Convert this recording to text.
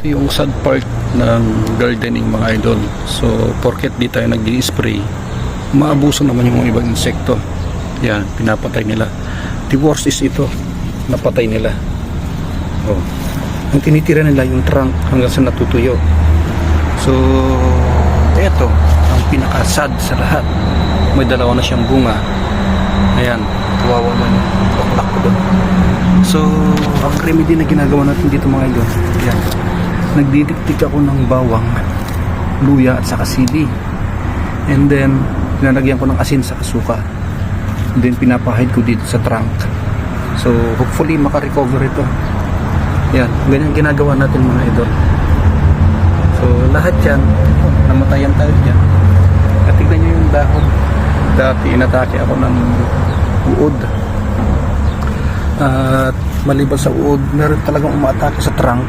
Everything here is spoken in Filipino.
Ito yung sad part ng gardening mga idol. So porket di tayo nag-i-spray, maabuso naman yung mga ibang insekto. Yan, pinapatay nila. The worst is ito, napatay nila. Oh. Ang tinitira nila yung trunk hanggang sa natutuyo. So eto ang pinaka-sad sa lahat. May dalawa na siyang bunga. Ayan, kawawa mo yung baklak ko doon. So ang remedy na ginagawa natin dito mga idol, yan, nagdidiktik ako ng bawang, luya at saka sili, and then pinalagyan ko ng asin sa suka, and then pinapahid ko dito sa trunk. So hopefully makarecover ito. Yan, ganyan ginagawa natin mga idol. So lahat yan, namatayan tayo dyan. At tignan nyo yung dahon. Dati inatake ako ng uod, at maliban sa uod, meron talagang umaatake sa trunk.